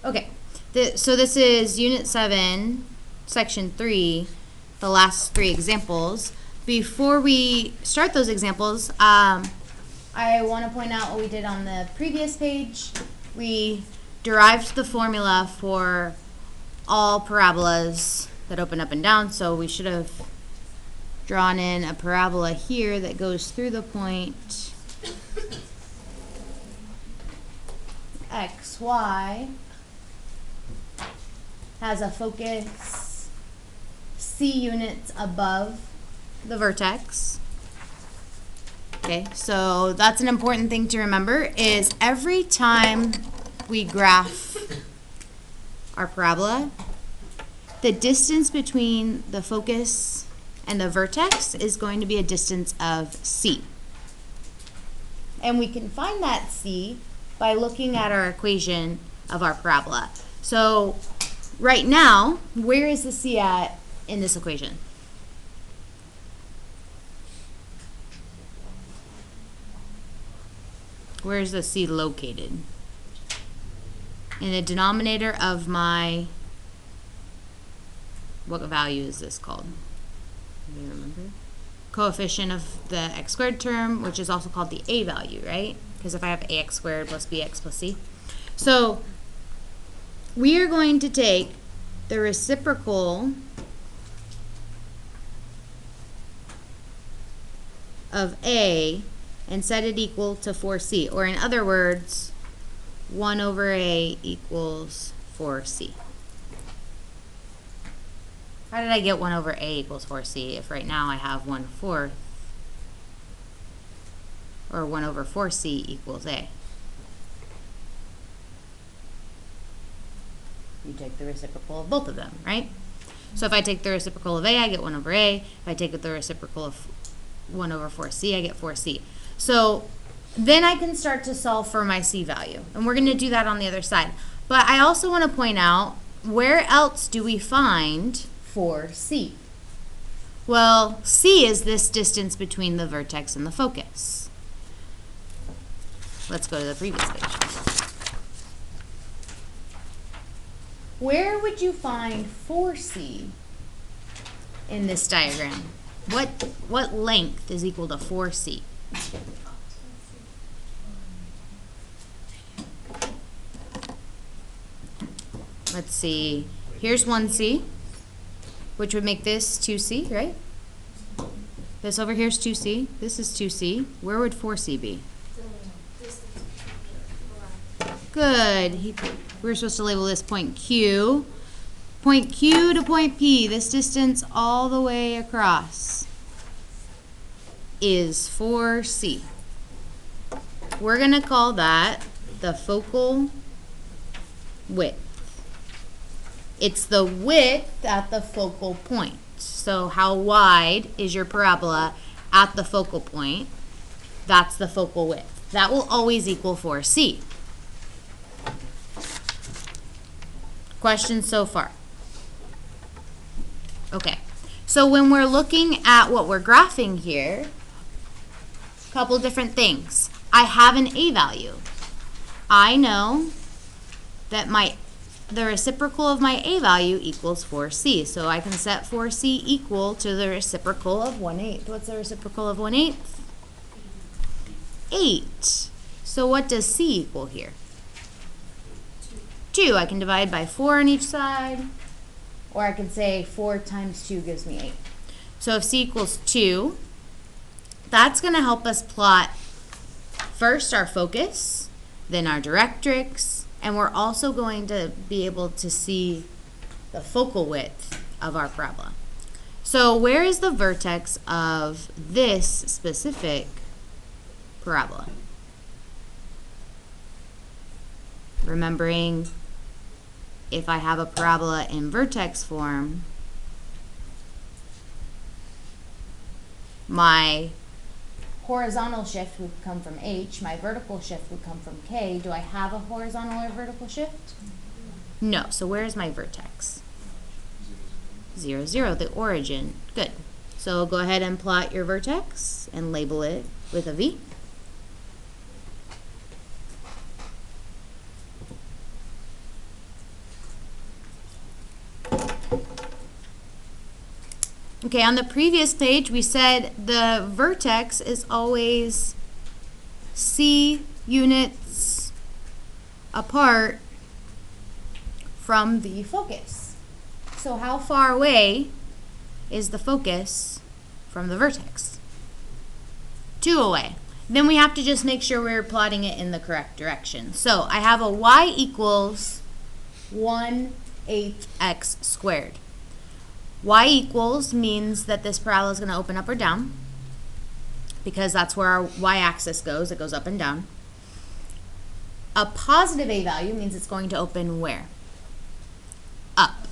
Okay, so this is Unit 7, Section 3, the last 3 examples. Before we start those examples, I want to point out what we did on the previous page. We derived the formula for all parabolas that open up and down, so we should have drawn in a parabola here that goes through the point xy, has a focus C units above the vertex. Okay, so that's an important thing to remember, is every time we graph our parabola, the distance between the focus and the vertex is going to be a distance of C. And we can find that C by looking at our equation of our parabola. So right now, where is the C at in this equation? Where is the C located? In the denominator of my, what value is this called? Do you remember? Coefficient of the x squared term, which is also called the a value, right? Because if I have ax squared plus bx plus c. So we are going to take the reciprocal of a and set it equal to 4c, or in other words, 1 over a equals 4c. How did I get 1 over a equals 4c if right now I have 1/4, or 1 over 4c equals a? You take the reciprocal of both of them, right? So if I take the reciprocal of a, I get 1 over a. If I take the reciprocal of 1 over 4c, I get 4c. So then I can start to solve for my c value. And we're going to do that on the other side. But I also want to point out, where else do we find 4c? Well, c is this distance between the vertex and the focus. Let's go to the previous page. Where would you find 4c in this diagram? What length is equal to 4c? Let's see. Here's 1c, which would make this 2c, right? This over here is 2c. This is 2c. Where would 4c be? Good. We're supposed to label this point Q. Point Q to point P, this distance all the way across, is 4c. We're going to call that the focal width. It's the width at the focal point. So how wide is your parabola at the focal point? That's the focal width. That will always equal 4c. Questions so far? Okay. So when we're looking at what we're graphing here, a couple different things. I have an a value. I know that the reciprocal of my a value equals 4c. So I can set 4c equal to the reciprocal of 1/8. What's the reciprocal of 1/8? 8. So what does c equal here? 2. I can divide by 4 on each side, or I can say 4 times 2 gives me 8. So if c equals 2, that's going to help us plot first our focus, then our directrix, and we're also going to be able to see the focal width of our parabola. So where is the vertex of this specific parabola? Remembering, if I have a parabola in vertex form, my horizontal shift would come from H, my vertical shift would come from K. Do I have a horizontal or vertical shift? No. So where is my vertex? 0, 0, the origin. Good. So go ahead and plot your vertex and label it with a V. Okay, on the previous page, we said the vertex is always C units apart from the focus. So how far away is the focus from the vertex? 2 away. Then we have to just make sure we're plotting it in the correct direction. So I have a y equals 1/8 x squared. Y equals means that this parabola is going to open up or down, because that's where our y-axis goes. It goes up and down. A positive a value means it's going to open where? Up.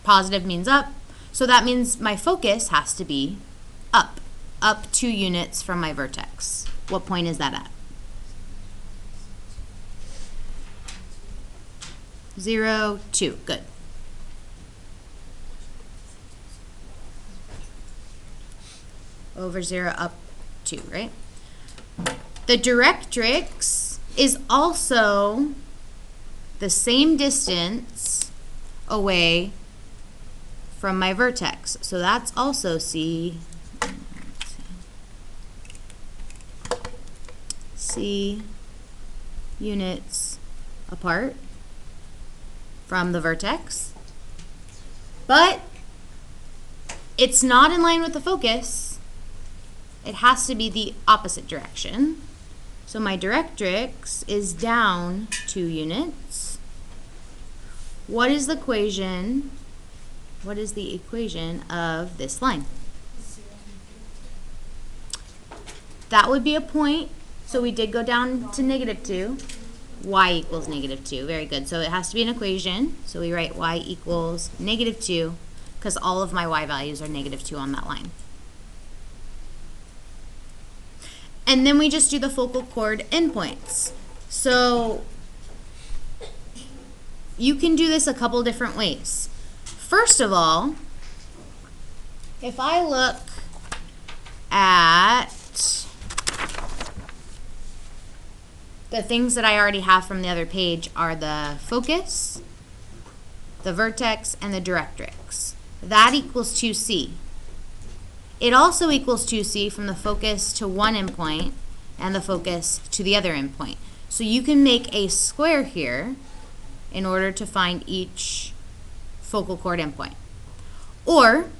Positive means up, so that means my focus has to be up 2 units from my vertex. What point is that at? 0, 2. Good. Over 0, up 2, right? The directrix is also the same distance away from my vertex. So that's also C units apart from the vertex. But it's not in line with the focus. It has to be the opposite direction. So my directrix is down 2 units. What is the equation? What is the equation of this line? That would be a point. So we did go down to -2. Y equals -2. Very good. So it has to be an equation. So we write y equals -2 because all of my y values are -2 on that line. And then we just do the focal chord endpoints. So you can do this a couple different ways. First of all, if I look at the things that I already have from the other page are the focus, the vertex, and the directrix. That equals 2c. It also equals 2c from the focus to one endpoint and the focus to the other endpoint. So you can make a square here in order to find each focal chord endpoint. Or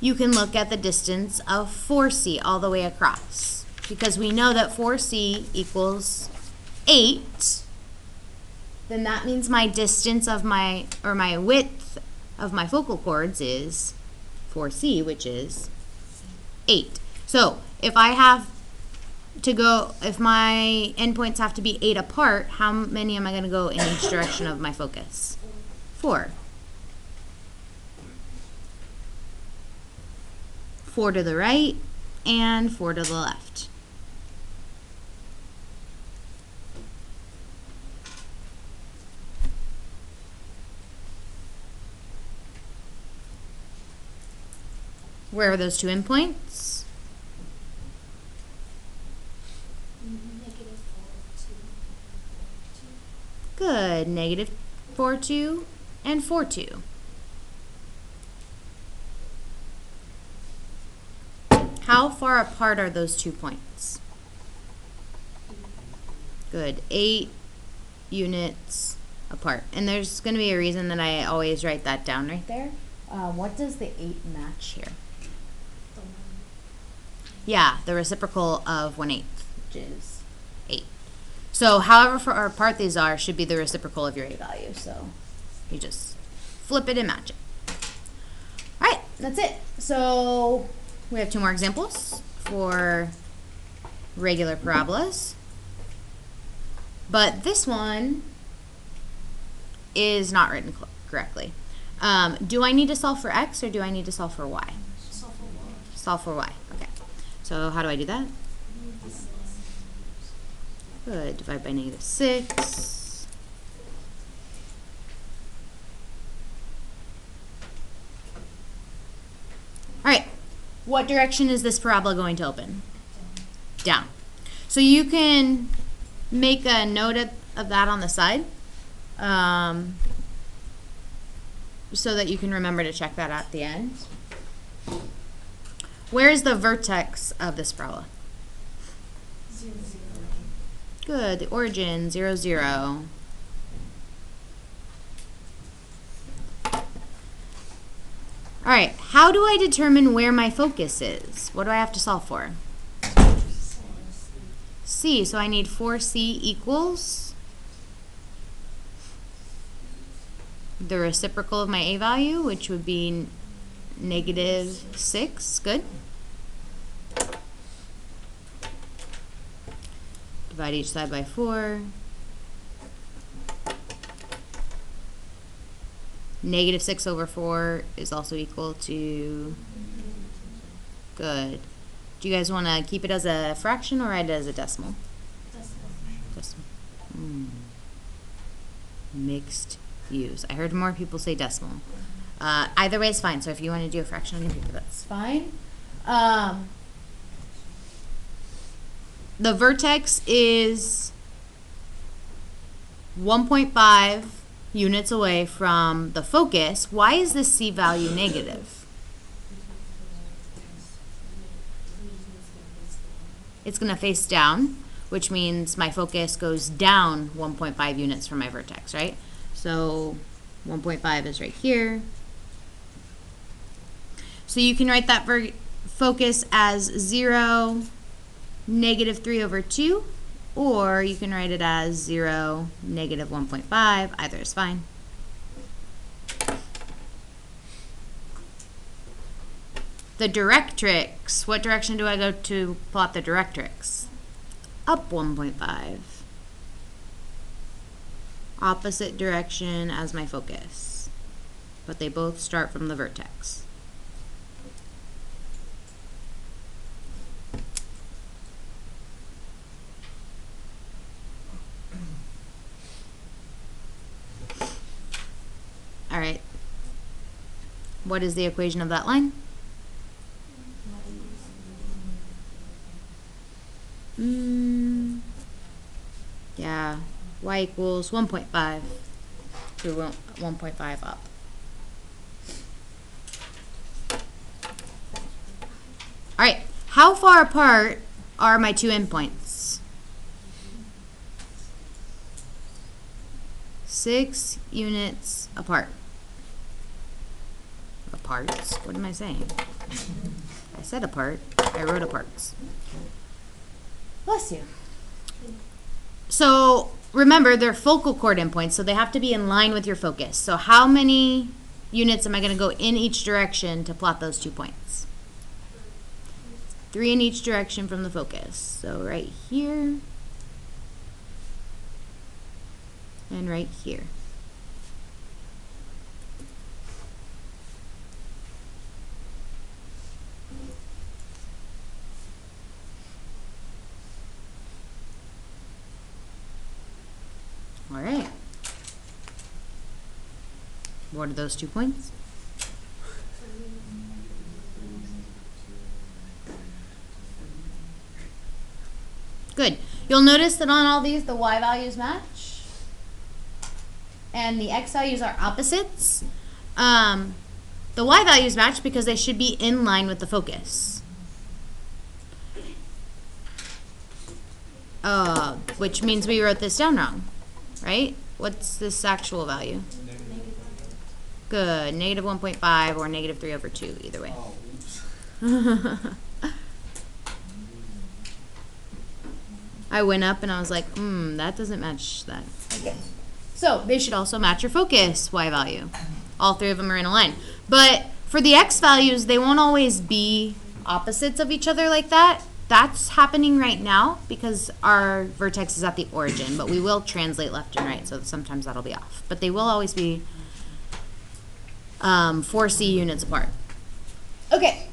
you can look at the distance of 4c all the way across, because we know that 4c equals 8. Then that means my distance of my width of my focal chords is 4c, which is 8. So if I have to go, if my endpoints have to be 8 apart, how many am I going to go in each direction of my focus? 4. 4 to the right and 4 to the left. Where are those two endpoints? Good. -4, 2 and 4, 2. How far apart are those 2 points? Good. 8 units apart. And there's going to be a reason that I always write that down right there. What does the 8 match here? Yeah, the reciprocal of 1/8, which is 8. So however far apart these are should be the reciprocal of your A value. So you just flip it and match it. All right, that's it. So we have 2 more examples for regular parabolas. But this one is not written correctly. Do I need to solve for x or do I need to solve for y? Solve for y. Solve for y. Okay. So how do I do that? Good. Divide by -6. All right. What direction is this parabola going to open? Down. So you can make a note of that on the side, so that you can remember to check that at the end. Where is the vertex of this parabola? 0, 0. Good, the origin, 0, 0. All right, how do I determine where my focus is? What do I have to solve for? C, so I need 4C equals the reciprocal of my A value, which would be -6, good. Divide each side by 4. -6 over 4 is also equal to, good. Do you guys want to keep it as a fraction or write it as a decimal? Decimal. Mixed views. I heard more people say decimal. Either way is fine. So if you want to do a fraction on your paper, that's fine. The vertex is 1.5 units away from the focus. Why is this C value negative? It's going to face down, which means my focus goes down 1.5 units from my vertex, right? So 1.5 is right here. So you can write that focus as 0, -3 over 2, or you can write it as 0, -1.5. Either is fine. The directrix, what direction do I go to plot the directrix? Up 1.5. Opposite direction as my focus. But they both start from the vertex. All right. What is the equation of that line? Yeah, y equals 1.5 to 1.5 up. All right, how far apart are my two endpoints? 6 units apart. Aparts? What am I saying? I said apart. I wrote aparts. Bless you. So remember, they're focal chord endpoints, so they have to be in line with your focus. So how many units am I going to go in each direction to plot those 2 points? 3 in each direction from the focus. So right here and right here. All right. What are those 2 points? Good. You'll notice that on all these, the y values match. And the x values are opposites. The y values match because they should be in line with the focus. Which means we wrote this down wrong, right? What's this actual value? Good. -1.5 or -3 over 2, either way. I went up and I was like, that doesn't match that. Okay. So they should also match your focus y value. All 3 of them are in a line. But for the x values, they won't always be opposites of each other like that. That's happening right now because our vertex is at the origin, but we will translate left and right, so sometimes that'll be off. But they will always be 4C units apart. Okay.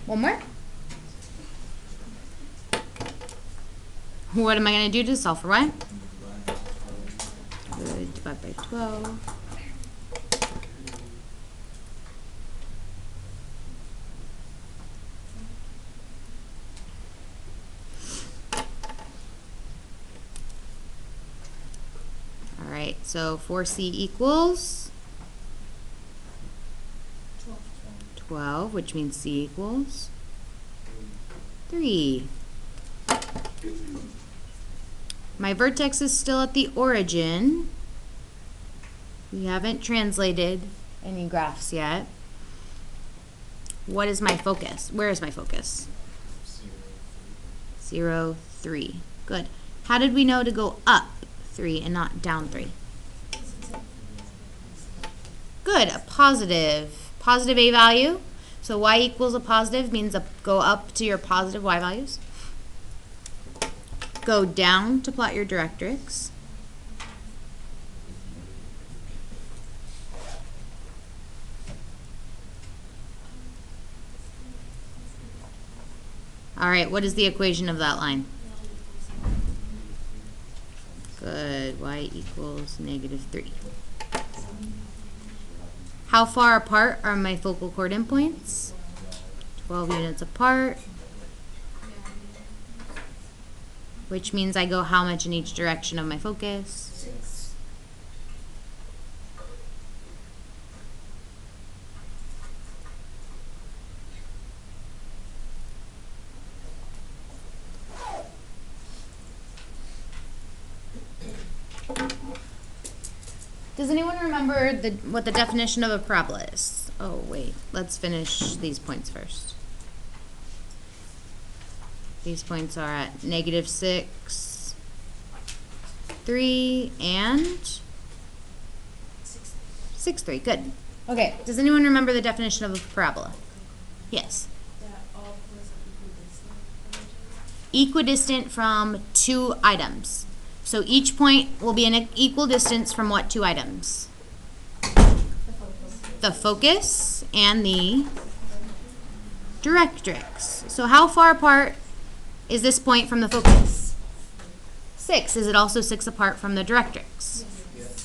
One more. What am I going to do to solve for y? Good. Divide by 12. All right, so 4C equals 12. 12, which means C equals 3. My vertex is still at the origin. We haven't translated any graphs yet. What is my focus? Where is my focus? 0, 3. Good. How did we know to go up 3 and not down 3? Good, a positive A value. So y equals a positive means go up to your positive y values. Go down to plot your directrix. All right, what is the equation of that line? Good, y equals -3. How far apart are my focal chord endpoints? 12 units apart. Which means I go how much in each direction of my focus? 6. Does anyone remember what the definition of a parabola is? Oh, wait. Let's finish these points first. These points are at -6, 3, and 6, 3. Good. Okay. Does anyone remember the definition of a parabola? Yes. That all points are equidistant Equidistant from 2 items. So each point will be an equal distance from what 2 items? The focus and the directrix. So how far apart is this point from the focus? 6. Is it also 6 apart from the directrix?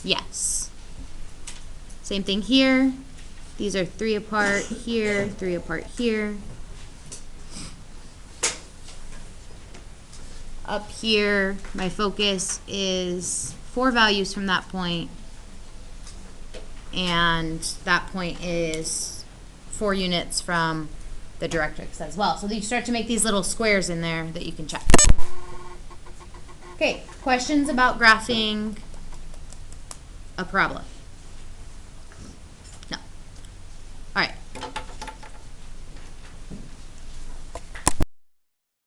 Yes. Same thing here. These are 3 apart here, 3 apart here. Up here, my focus is 4 values from that point, and that point is 4 units from the directrix as well. So you start to make these little squares in there that you can check. Okay, questions about graphing a parabola?